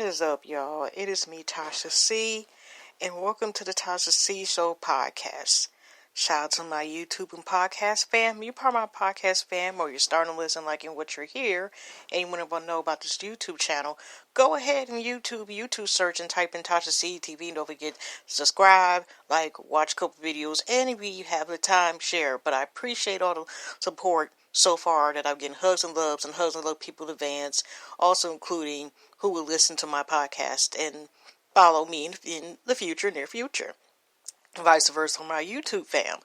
is up, y'all? It is me, Tasha C, and welcome to the Tasha C Show podcast. Shout out to my YouTube and podcast fam. You're part of my podcast fam, or you're starting to listen, liking what you're here, and you want to know about this YouTube channel. Go ahead and YouTube search and type in Tasha C TV, and don't forget to subscribe, watch a couple videos, and if you have the time, share. But I appreciate all the support so far that I'm getting hugs and love people in advance, also including who will listen to my podcast and follow me in the near future. Vice versa on my YouTube fam.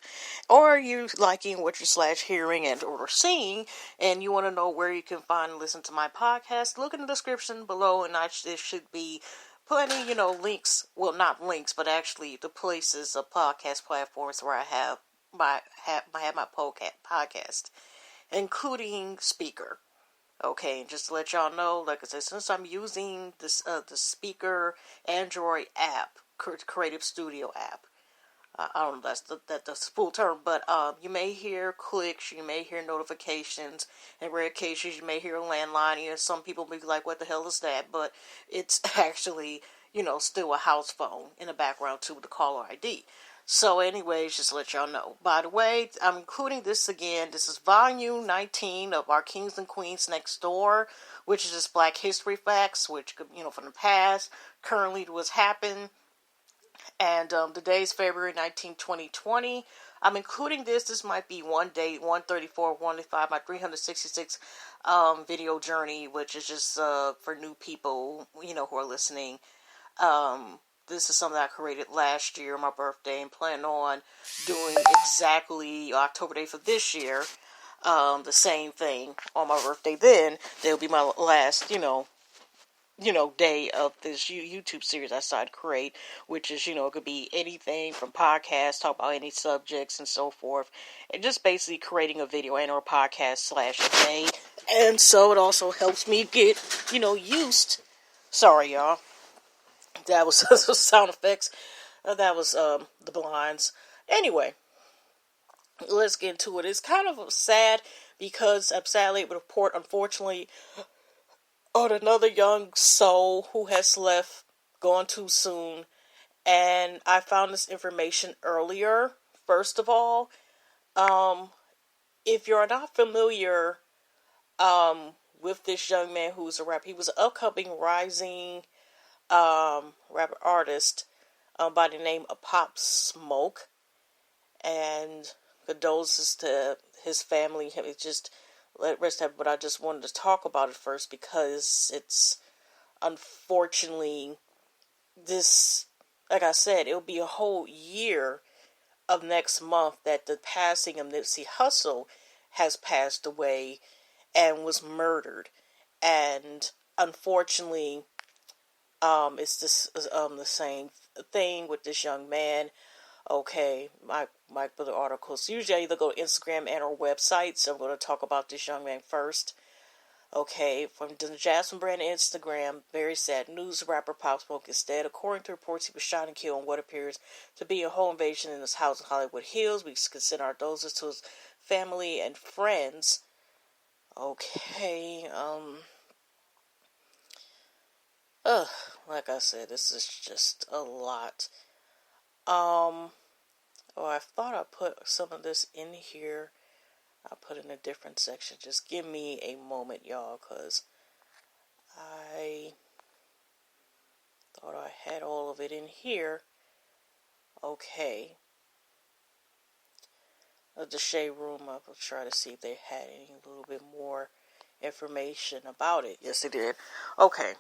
Or you liking what you're hearing and or seeing, and you want to know where you can find and listen to my podcast, look in the description below, and it should be plenty, links. Well, not links, but actually the places of podcast platforms where I have my podcast, including Speaker. Okay, just to let y'all know, like I said, since I'm using this the Speaker Android app, Creative Studio app, I don't know that's the full term, but you may hear clicks, you may hear notifications, in rare cases you may hear a landline. Some people may be like, "What the hell is that?" But it's actually, still a house phone in the background too with the caller ID. So anyways, just to let y'all know. By the way, I'm including this again. This is volume 19 of our Kings and Queens Next Door, which is just Black History Facts, which, from the past, currently what's happened. And today's February 19, 2020. I'm including this. This might be one day, 134, 105, my 366 video journey, which is just for new people, who are listening. This is something I created last year, my birthday, and plan on doing exactly October 8th of this year, the same thing on my birthday. Then there'll be my last, day of this YouTube series I started to create, which is, it could be anything from podcasts, talk about any subjects and so forth, and just basically creating a video and or podcast / day. And so it also helps me get, used. Sorry, y'all. That was sound effects. That was the blinds. Anyway, let's get into it. It's kind of sad because I'm sadly able to report, unfortunately, on another young soul who has gone too soon. And I found this information earlier. First of all, if you're not familiar with this young man who's a rapper, he was an upcoming rising rapper artist by the name of Pop Smoke, and condolences to his family. It just let rest have, but I just wanted to talk about it first because it's unfortunately this, like I said, it'll be a whole year of next month that the passing of Nipsey Hussle has passed away and was murdered. And unfortunately, it's this the same thing with this young man. Okay, my other articles. Usually I either go to Instagram and or websites. So I'm going to talk about this young man first. Okay, from the Jasmine brand Instagram, very sad news. Rapper Pop Smoke is dead. According to reports, he was shot and killed in what appears to be a home invasion in his house in Hollywood Hills. We send our condolences to his family and friends. Okay, like I said, this is just a lot. I thought I put some of this in here. I put it in a different section. Just give me a moment, y'all, because I thought I had all of it in here. Okay. The Shade Room, I will try to see if they had any little bit more information about it. Yes, they did. Okay.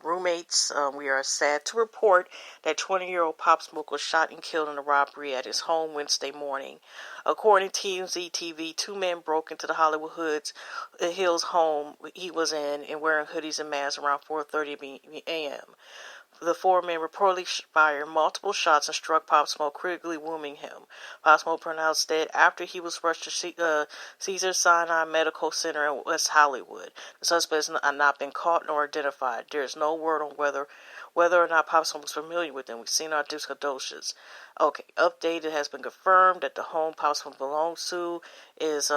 Roommates, we are sad to report that 20-year-old Pop Smoke was shot and killed in a robbery at his home Wednesday morning. According to TMZ TV, two men broke into the Hollywood Hills home he was in and wearing hoodies and masks around 4:30 a.m. The four men reportedly fired multiple shots and struck Pop Smoke, critically wounding him. Pop Smoke pronounced dead after he was rushed to Cedars-Sinai Medical Center in West Hollywood. The suspects have not been caught nor identified. There is no word on whether whether or not Pop Smoke was familiar with them. We've seen our condolences. Okay, update. It has been confirmed that the home Pop Smoke belongs to is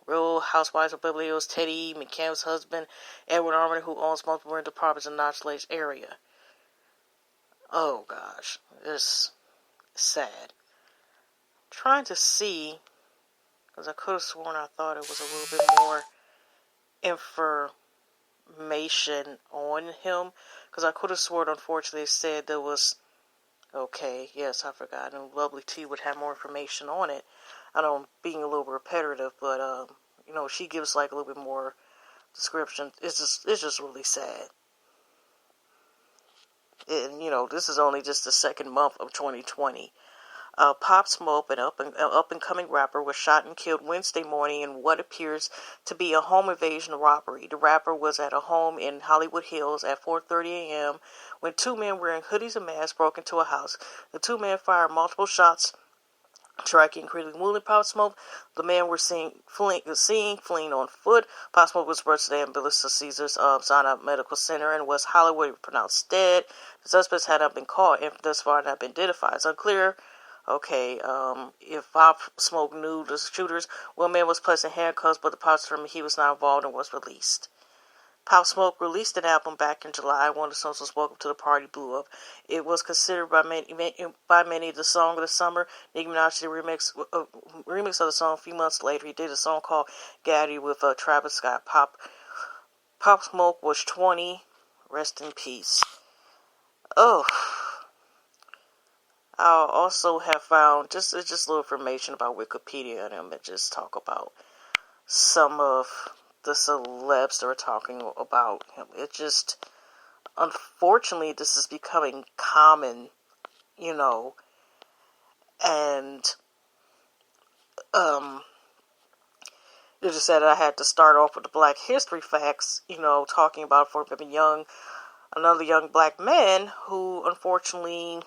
Real Housewives of Beverly Hills Teddy McCann's husband, Edward Armand, who owns multiple rental properties in Notch Lake area. Oh gosh, this is sad. Trying to see, because I could have sworn I thought it was a little bit more information on him, because I could have sworn, unfortunately, it said there was, okay, yes, I forgot, and Lovely T would have more information on it. I know I'm being a little repetitive, but, she gives, like, a little bit more description. It's just really sad. And, this is only just the second month of 2020. Pop Smoke, an up-and-coming rapper, was shot and killed Wednesday morning in what appears to be a home invasion robbery. The rapper was at a home in Hollywood Hills at 4:30 a.m. when two men wearing hoodies and masks broke into a house. The two men fired multiple shots, striking, critically wounding Pop Smoke. The men were seen fleeing on foot. Pop Smoke was brought to the ambulance to Caesars Sinai Medical Center in West Hollywood, pronounced dead. The suspects had not been caught and thus far not been identified. It's unclear. Okay, if Pop Smoke knew the shooters, one man was placed in handcuffs, but the police determined he was not involved and was released. Pop Smoke released an album back in July. One of the songs was "Welcome to the Party" blew up. It was considered by many the song of the summer. Nicki Minaj did a remix of the song a few months later. He did a song called "Gaddy" with Travis Scott. Pop Smoke was 20. Rest in peace. Oh. I also have found just a little information about Wikipedia and him, and just talk about some of the celebs that are talking about him. It just, unfortunately, this is becoming common, and it just said I had to start off with the Black History facts, talking about for another young black man who, unfortunately,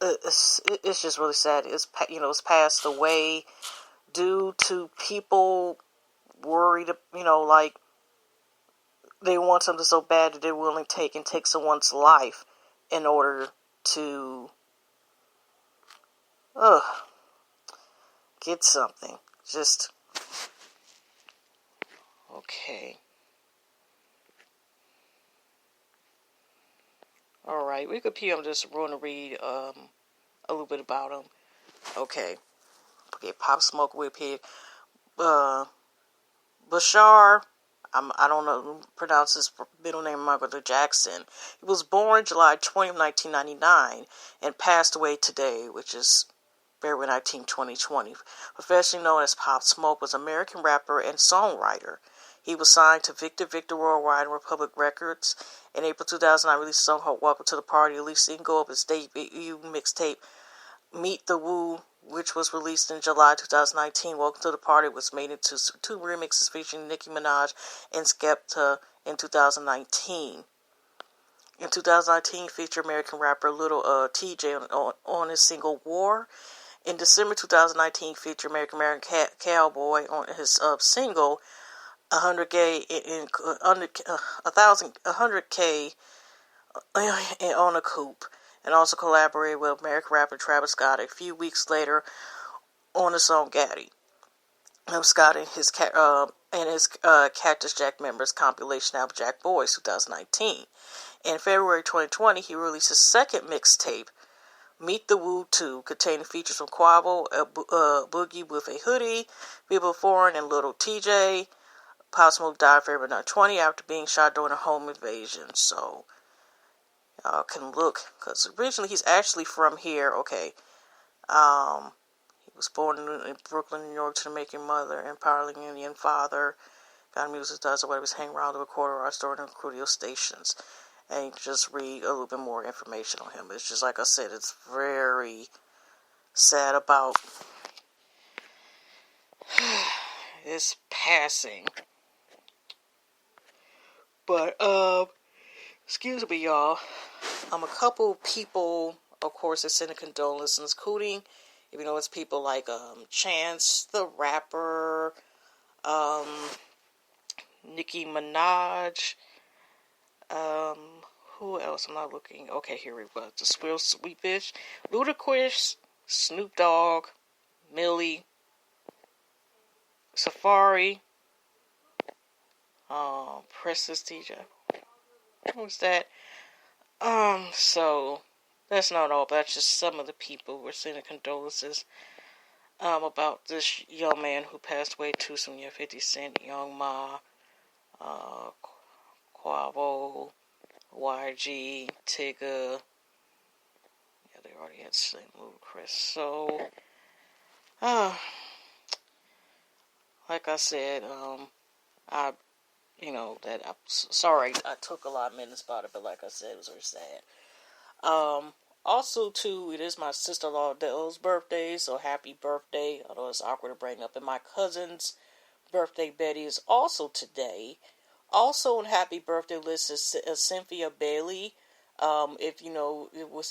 it's just really sad. It's passed away due to people worried, like they want something so bad that they're willing to take someone's life in order to get something. Just okay. Alright, Wikipedia, I'm just going to read a little bit about him. Okay, Pop Smoke, Wikipedia. Bashar, I don't know, pronounce his middle name, Michael Jackson. He was born July 20, 1999, and passed away today, which is February 19, 2020. Professionally known as Pop Smoke, was an American rapper and songwriter. He was signed to Victor Worldwide and Republic Records. In April 2009, released a song called "Welcome to the Party," the lead single of his debut mixtape, "Meet the Woo," which was released in July 2019. "Welcome to the Party" was made into two remixes featuring Nicki Minaj and Skepta in 2019. In 2019, featured American rapper Little TJ on his single "War." In December 2019, featured American Cowboy on his single 100K on a coupe, and also collaborated with American rapper Travis Scott a few weeks later on the song "Gaddy." Scott and his Cactus Jack members compilation album Jack Boys 2019. In February 2020, he released his second mixtape, "Meet the Woo 2", containing features from Quavo, Boogie with a Hoodie, People Foreign, and Little TJ. Pop Smoke died February 2020 after being shot during a home invasion. So, y'all can look, because originally he's actually from here. Okay. He was born in Brooklyn, New York, to a Jamaican mother and Parliament Indian father. Got music does or whatever, was hanging around the recorder or stored in radio stations. And you can just read a little bit more information on him. It's just, like I said, it's very sad about his passing. But, excuse me, y'all. A couple people, of course, are sending condolences, including, if you know, it's people like, Chance the Rapper, Nicki Minaj, Um, who else? I'm not looking. Okay, here we go. The Swill Sweetfish, Ludacris, Snoop Dogg, Millie, Safari, Princess DJ. Who's that? So that's not all, but that's just some of the people we're sending condolences about this young man who passed away too soon. Yeah, 50 Cent, Young Ma, uh, Quavo, YG, Tigger. Yeah, they already had Slim Ludacris. So, like I said, I, that I'm sorry I took a lot of minutes about it, but like I said, it was very sad. Also, too, it is my sister-in-law Dell's birthday, so happy birthday. Although it's awkward to bring up. And my cousin's birthday, Betty, is also today. Also on happy birthday list is Cynthia Bailey. If you know,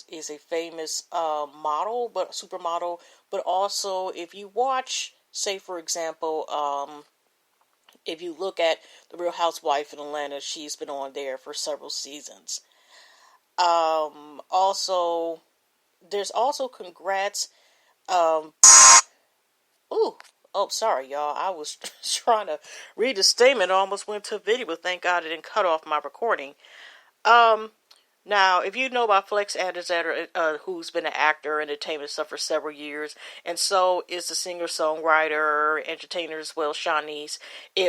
is a famous model, but supermodel. But also, if you watch, say for example, if you look at The Real Housewife in Atlanta, she's been on there for several seasons. Also, there's also congrats. Um, sorry, y'all. I was trying to read the statement. I almost went to a video, but thank God it didn't cut off my recording. Now, if you know about Flex Alexander, who's been an actor and entertainment stuff for several years, and so is the singer-songwriter, entertainer as well, Shanice.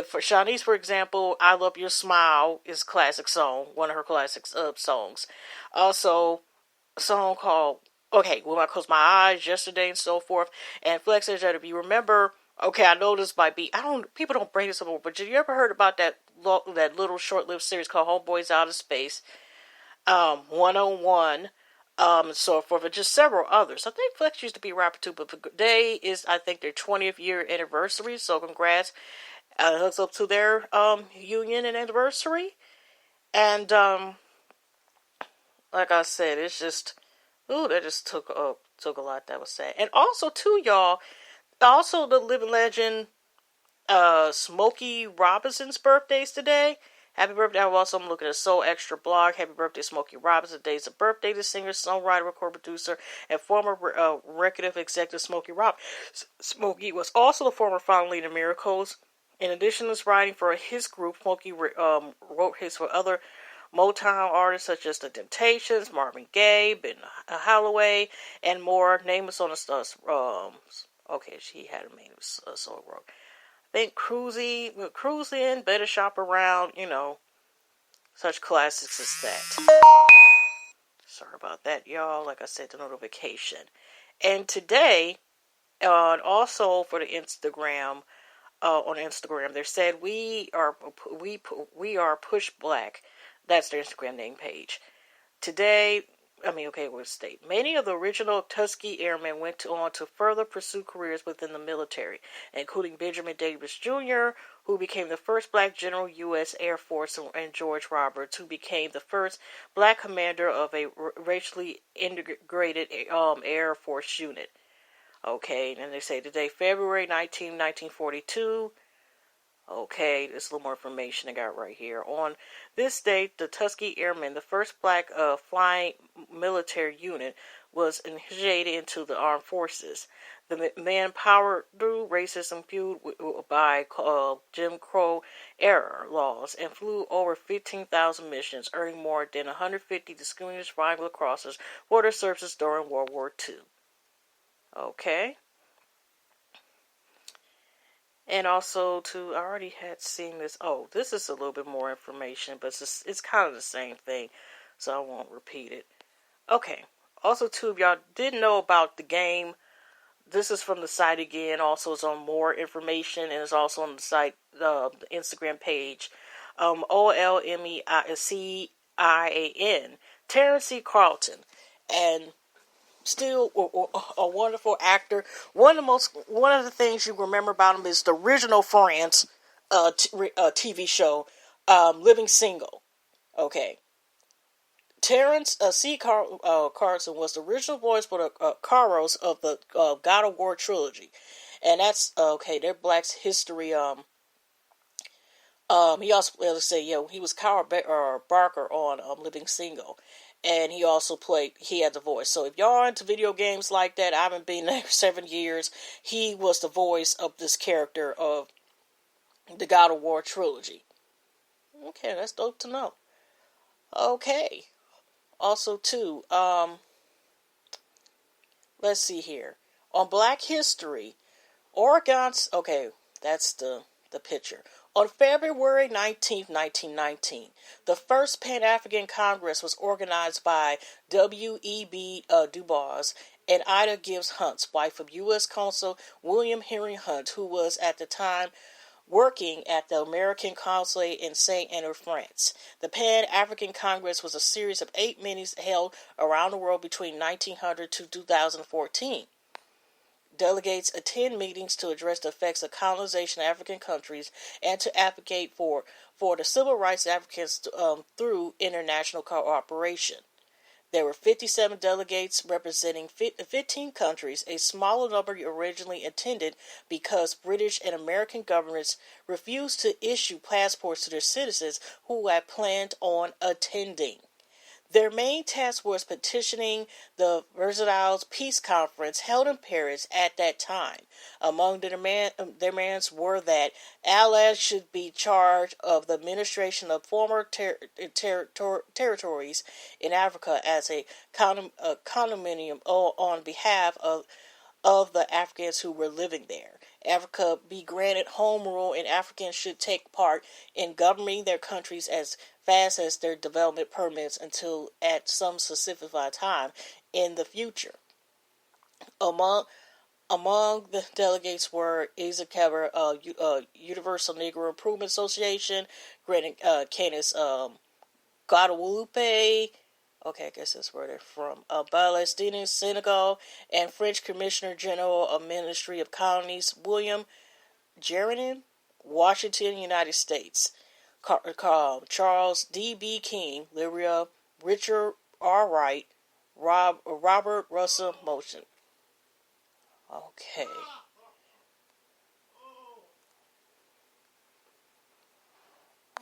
For Shanice, for example, I Love Your Smile is a classic song, one of her classic songs. Also, a song called, okay, When I Close My Eyes, Yesterday, and so forth. And Flex Alexander, if you remember, okay, I know this might be, people don't bring this up, but have you ever heard about that little short-lived series called Homeboys Out of Space? 101, so forth, and just several others. I think Flex used to be a rapper too, but today is, I think, their 20th year anniversary, so congrats. Hooks up to their, union and anniversary. And, like I said, it's just, that just took a lot. That was sad. And also, too, y'all, also the living legend, Smokey Robinson's birthday's today. Happy birthday. I'm looking at Soul Extra blog. Happy birthday, Smokey Robinson. Today's a birthday to singer, songwriter, record producer, and former record executive Smokey Robinson. Smokey was also the former founding leader of Miracles. In addition to his writing for his group, Smokey wrote hits for other Motown artists such as The Temptations, Marvin Gaye, Ben Holloway, and more. Name was on the stuff. Okay, she had a name, so wrote. Think Cruising, Better Shop Around, such classics as that. Sorry about that, y'all. Like I said, the notification. And today, also for the Instagram, on Instagram, they said we are Push Black. That's their Instagram name page. Today, we'll state. Many of the original Tuskegee Airmen went on to further pursue careers within the military, including Benjamin Davis Jr., who became the first black general U.S. Air Force, and George Roberts, who became the first black commander of a racially integrated Air Force unit. Okay, and they say today, February 1942. Okay, there's a little more information I got right here. On this date, the Tuskegee Airmen, the first black flying military unit, was initiated into the armed forces. The man powered through racism fueled by Jim Crow era laws and flew over 15,000 missions, earning more than 150 distinguished flying crosses for their services during World War II. Okay. And also, I already had seen this. Oh, this is a little bit more information, but it's kind of the same thing, so I won't repeat it. Okay. Also, too, if y'all didn't know about the game, this is from the site again. Also, it's on more information, and it's also on the site, the Instagram page. OLMECIAN, Terrence C. Carlton, and still a wonderful actor. One of the things you remember about him is the original Friends TV show, Living Single. Okay. Terrence C. Carlson was the original voice for the Carlos of the God of War trilogy. And that's, okay, their Black History He also, let's say, he was Carl Barker on Living Single. And he also he had the voice. So if y'all are into video games like that, I haven't been there 7 years. He was the voice of this character of the God of War trilogy. Okay, that's dope to know. Okay. Also, too, let's see here. On Black History, Oregon's, okay, that's the picture. On February 19th, 1919, the first Pan-African Congress was organized by W.E.B. Du Bois and Ida Gibbs Hunt's wife of U.S. Consul William Henry Hunt, who was at the time working at the American Consulate in St. Anne, France. The Pan-African Congress was a series of 8 meetings held around the world between 1900 to 2014. Delegates attend meetings to address the effects of colonization in African countries and to advocate for the civil rights of Africans through international cooperation. There were 57 delegates representing 15 countries, a smaller number originally attended because British and American governments refused to issue passports to their citizens who had planned on attending. Their main task was petitioning the Versailles Peace Conference held in Paris at that time. Among their demands were that allies should be charged of the administration of former territories in Africa as a condominium on behalf of the Africans who were living there. Africa be granted home rule, and Africans should take part in governing their countries as fast as their development permits until at some specified time in the future. Among the delegates were Isa Kever, Universal Negro Improvement Association, Canis Guadalupe, okay, I guess that's where they're from, Palestinian Senegal, and French Commissioner General of Ministry of Colonies, William Jerinin, Washington, United States. Charles D.B. King, Lyria, Richard R. Wright, Robert Russell Motion. Okay.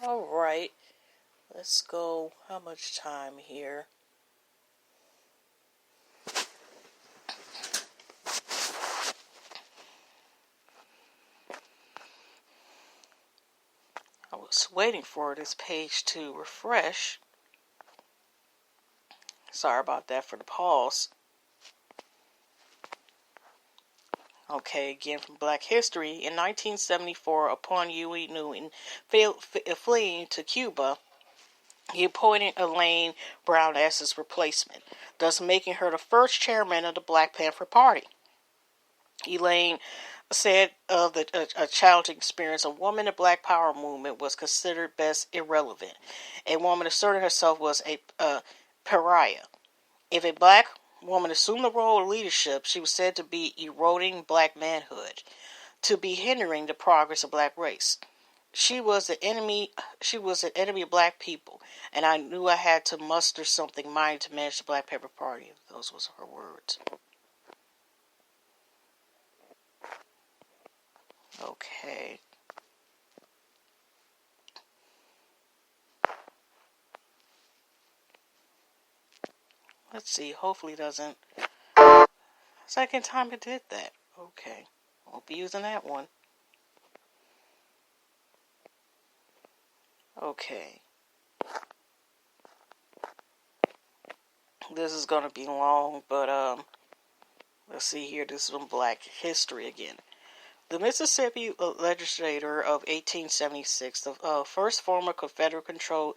Alright. Let's go. How much time here? I was waiting for this page to refresh. Sorry about that for the pause. Okay, again from Black History. In 1974, upon Huey Newton fleeing to Cuba, he appointed Elaine Brown as his replacement, thus making her the first chairman of the Black Panther Party. Elaine said of a challenging experience, a woman in the Black Power movement was considered best irrelevant. A woman asserting herself was a pariah. If a black woman assumed the role of leadership, she was said to be eroding black manhood, to be hindering the progress of black race. She was an enemy of black people, and I knew I had to muster something mighty to manage the Black Panther Party. Those was her words. Okay. Let's see. Hopefully it doesn't. Second time it did that. Okay. Won't be using that one. Okay. This is going to be long, but let's see here. This is from Black History again. The Mississippi legislature of 1876, the first former Confederate-controlled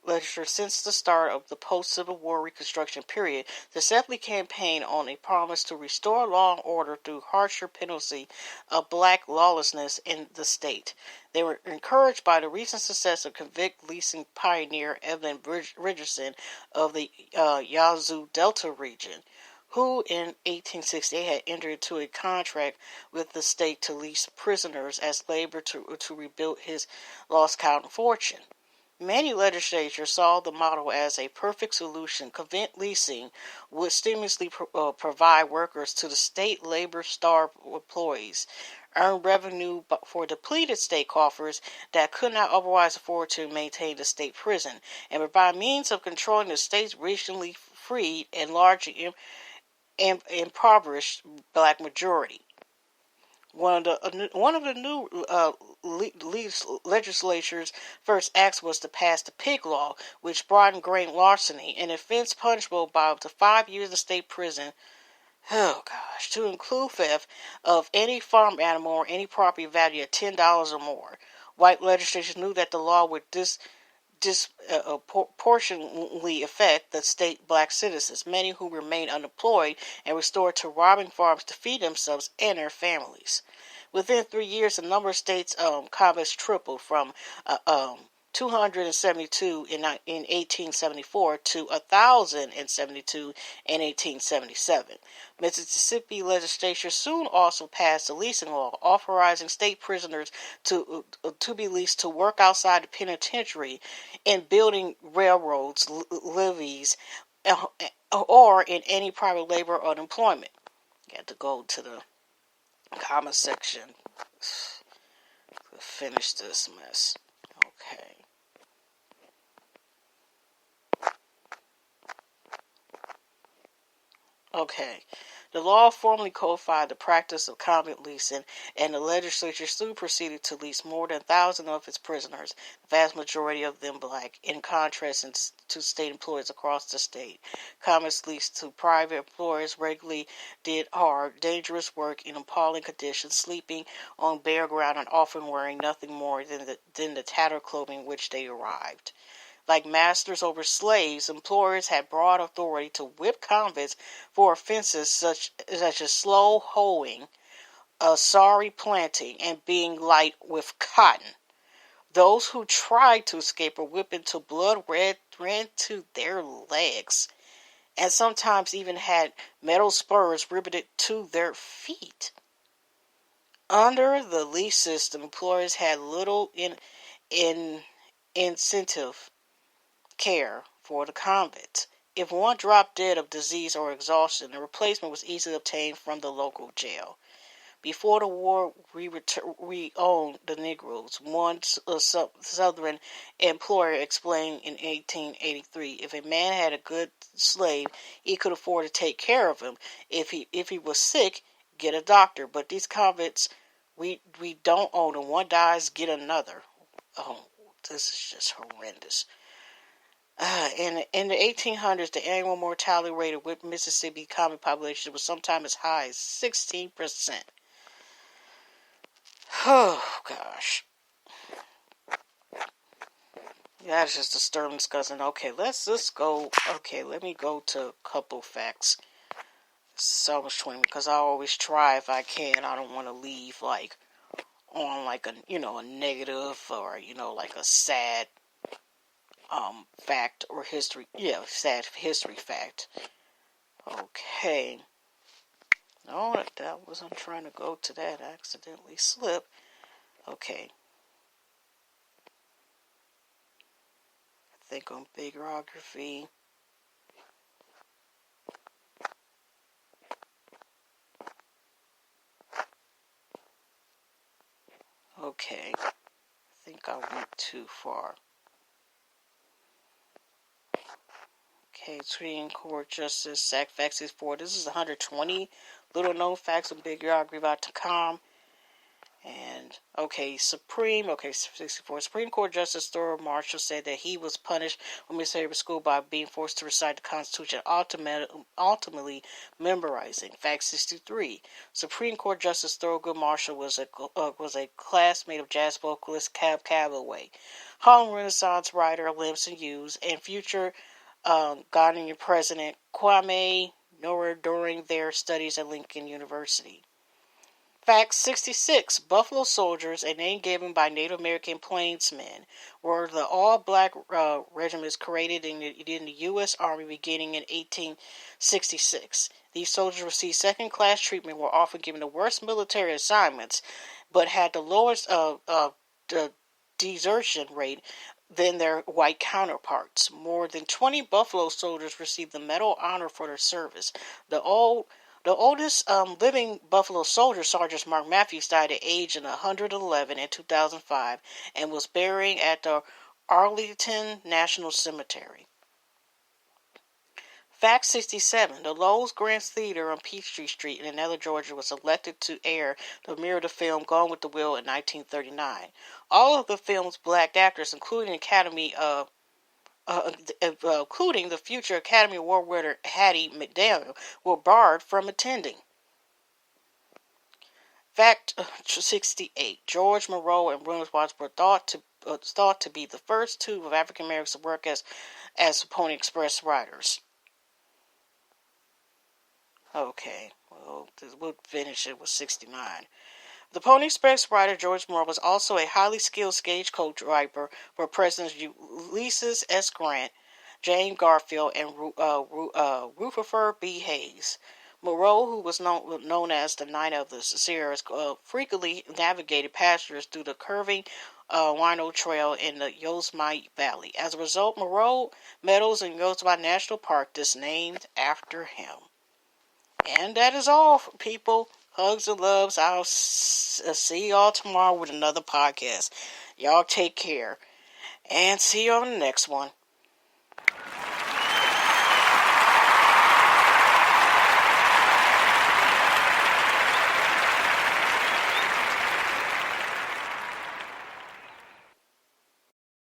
legislature since the start of the post-Civil War Reconstruction period, successfully campaigned on a promise to restore law and order through harsher penalty of black lawlessness in the state. They were encouraged by the recent success of convict leasing pioneer Evelyn Richardson of the Yazoo Delta region, who in 1868 had entered into a contract with the state to lease prisoners as labor to rebuild his lost cotton fortune. Many legislatures saw the model as a perfect solution. Convict leasing would stimulously provide workers to the state labor-starved employees, earned revenue for depleted state coffers that could not otherwise afford to maintain the state prison, and provide means of controlling the state's recently freed and largely impoverished black majority. One of the new legislature's first acts was to pass the Pig Law, which broadened grain larceny, an offense punishable by up to 5 years in state prison. Oh gosh, to include theft of any farm animal or any property valued at $10 or more. White legislators knew that the law would disproportionately affect the state black citizens, many who remained unemployed and restored to robbing farms to feed themselves and their families. Within 3 years, the number of states' convicts tripled from 272 in 1874 to 1,072 in 1877. Mississippi legislature soon also passed a leasing law authorizing state prisoners to be leased to work outside the penitentiary in building railroads, levees, or in any private labor or employment. You have to go to the comment section to finish this mess. Okay. Okay. The law formally codified the practice of convict leasing, and the legislature soon proceeded to lease more than 1,000 of its prisoners, the vast majority of them black, in contrast to state employees across the state. Convicts leased to private employers regularly did hard, dangerous work in appalling conditions, sleeping on bare ground and often wearing nothing more than the tattered clothing in which they arrived. Like masters over slaves, employers had broad authority to whip convicts for offenses such as slow hoeing, sorry planting, and being light with cotton. Those who tried to escape were whipped until blood ran to their legs, and sometimes even had metal spurs riveted to their feet. Under the lease system, employers had little incentive care for the convicts. If one dropped dead of disease or exhaustion, a replacement was easily obtained from the local jail. Before the war, we owned the Negroes. One Southern employer explained in 1883, if a man had a good slave, he could afford to take care of him. If he was sick, get a doctor. But these convicts, we don't own them. One dies, get another. Oh, this is just horrendous. In the 1800s, the annual mortality rate of Mississippi convict population was sometimes as high as 16%. Oh, gosh. That's just disturbing, disgusting. Okay, let's just go. Okay, let me go to a couple facts. So much 20, because I always try if I can. I don't want to leave, like, on, like, a negative or, like a sad fact or history. Yeah, sad history fact. Okay. No, that wasn't trying to go to that. I accidentally slipped. Okay. I think on bibliography. Okay. I think I went too far. Okay, Supreme Court Justice Zach Facts 4. This is 120 little known facts on bibliography.com. And, okay, 64. Supreme Court Justice Thurgood Marshall said that he was punished when Mississippi school by being forced to recite the Constitution, ultimately memorizing. Fact 63. Supreme Court Justice Thurgood Marshall was a classmate of jazz vocalist Cab Calloway, Harlem Renaissance writer Lampson Hughes, and future Ghanaian President Kwame Nkrumah during their studies at Lincoln University. Fact 66. Buffalo Soldiers, a name given by Native American plainsmen, were the all-black regiments created in the U.S. Army beginning in 1866. These soldiers received second-class treatment, were often given the worst military assignments, but had the lowest desertion rate than their white counterparts. More than 20 Buffalo soldiers received the Medal of Honor for their service. The old The oldest living Buffalo soldier, Sergeant Mark Matthews, died at age 111 in 2005 and was buried at the Arlington National Cemetery. Fact 67. The Lowe's Grand Theater on Peachtree Street in Atlanta, Georgia was selected to air the premiere of the film Gone with the Wind in 1939. All of the film's black actors, including including the future Academy Award winner Hattie McDaniel, were barred from attending. Fact 68. George Moreau and Williams Watts were thought to be the first two of African Americans to work as Pony Express riders. Okay, well, we'll finish it with 69. The Pony Express rider George Moore was also a highly skilled stagecoach driver for Presidents Ulysses S. Grant, James Garfield, and Rutherford B. Hayes. Moreau, who was known as the Knight of the Sierras, frequently navigated pastures through the curving Wino Trail in the Yosemite Valley. As a result, Moreau Meadows in Yosemite National Park is named after him. And that is all, people. Hugs and loves. I'll see y'all tomorrow with another podcast. Y'all take care. And see you on the next one.